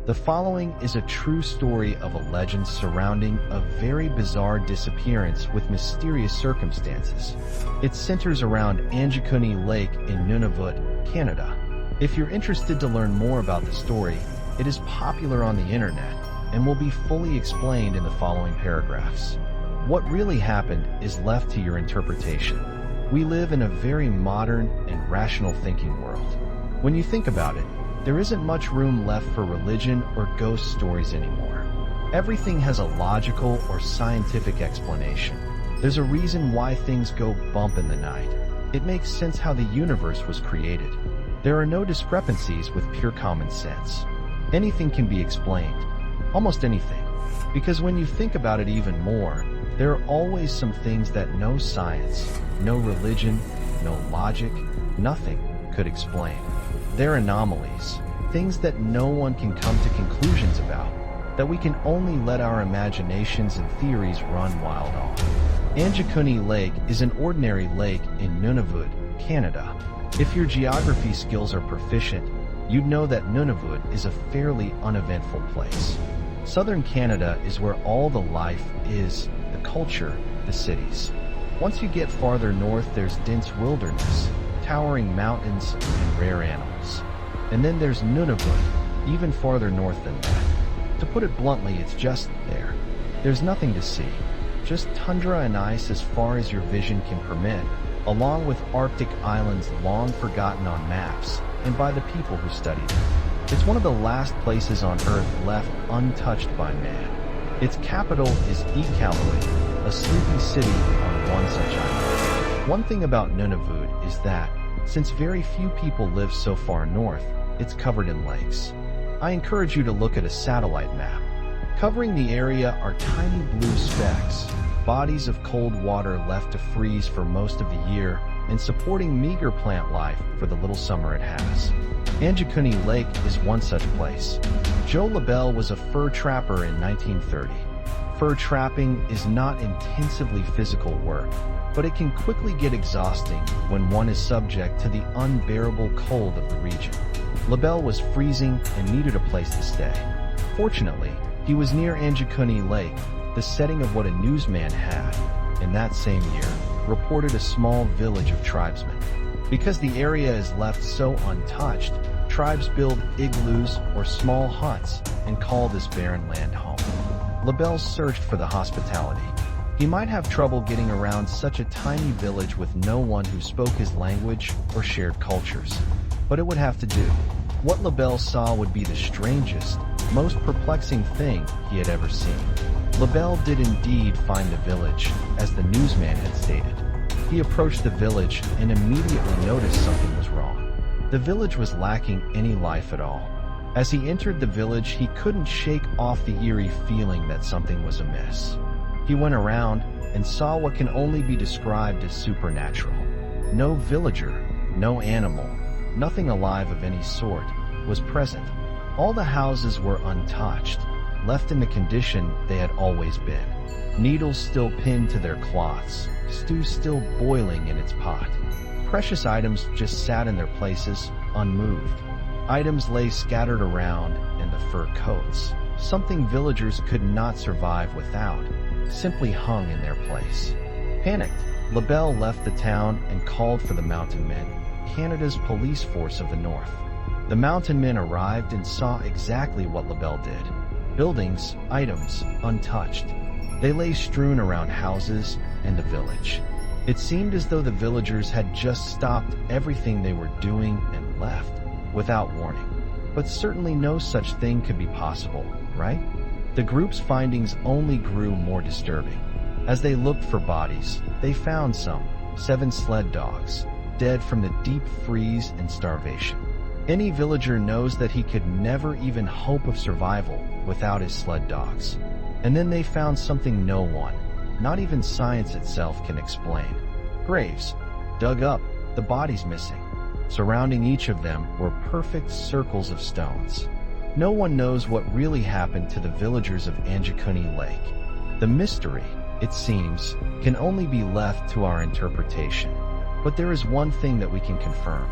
The following is a true story of a legend surrounding a very bizarre disappearance with mysterious circumstances. It centers around Angikuni Lake in Nunavut, Canada. If you're interested to learn more about the story, it is popular on the internet and will be fully explained in the following paragraphs. What really happened is left to your interpretation. We live in a very modern and rational thinking world. When you think about it, there isn't much room left for religion or ghost stories anymore. Everything has a logical or scientific explanation. There's a reason why things go bump in the night. It makes sense how the universe was created. There are no discrepancies with pure common sense. Anything can be explained. Almost anything. Because when you think about it even more, there are always some things that no science, no religion, no logic, nothing could explain. They're anomalies, things that no one can come to conclusions about, that we can only let our imaginations and theories run wild on. Angikuni Lake is an ordinary lake in Nunavut, Canada. If your geography skills are proficient, you'd know that Nunavut is a fairly uneventful place. Southern Canada is where all the life is, the culture, the cities. Once you get farther north, there's dense wilderness, towering mountains, and rare animals. And then there's Nunavut, even farther north than that. To put it bluntly, it's just there. There's nothing to see, just tundra and ice as far as your vision can permit, along with Arctic islands long forgotten on maps and by the people who studied them. It's one of the last places on Earth left untouched by man. Its capital is Iqaluit, a sleepy city on one such island. One thing about Nunavut is that, since very few people live so far north, it's covered in lakes. I encourage you to look at a satellite map. Covering the area are tiny blue specks, bodies of cold water left to freeze for most of the year and supporting meager plant life for the little summer it has. Angikuni Lake is one such place. Joe LaBelle was a fur trapper in 1930. Fur trapping is not intensively physical work, but it can quickly get exhausting when one is subject to the unbearable cold of the region. LaBelle was freezing and needed a place to stay. Fortunately, he was near Angikuni Lake, the setting of what a newsman had, in that same year, reported a small village of tribesmen. Because the area is left so untouched, tribes build igloos or small huts and call this barren land home. LaBelle searched for the hospitality. He might have trouble getting around such a tiny village with no one who spoke his language or shared cultures, but it would have to do. What LaBelle saw would be the strangest, most perplexing thing he had ever seen. LaBelle did indeed find the village, as the newsman had stated. He approached the village and immediately noticed something was wrong. The village was lacking any life at all. As he entered the village, he couldn't shake off the eerie feeling that something was amiss. He went around and saw what can only be described as supernatural. No villager, no animal, nothing alive of any sort was present. All the houses were untouched, left in the condition they had always been. Needles still pinned to their cloths, stew still boiling in its pot. Precious items just sat in their places, unmoved. Items lay scattered around, and the fur coats, something villagers could not survive without, simply hung in their place. Panicked, LaBelle left the town and called for the Mountain Men, Canada's police force of the north. The Mountain Men arrived and saw exactly what LaBelle did. Buildings, items, untouched. They lay strewn around houses and the village. It seemed as though the villagers had just stopped everything they were doing and left, without warning. But certainly no such thing could be possible, right? The group's findings only grew more disturbing. As they looked for bodies, they found some, 7 sled dogs, dead from the deep freeze and starvation. Any villager knows that he could never even hope of survival without his sled dogs. And then they found something no one, not even science itself, can explain. Graves, dug up, the bodies missing. Surrounding each of them were perfect circles of stones. No one knows what really happened to the villagers of Angikuni Lake. The mystery, it seems, can only be left to our interpretation. But there is one thing that we can confirm.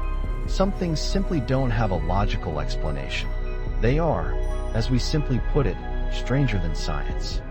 Some things simply don't have a logical explanation. They are, as we simply put it, stranger than science.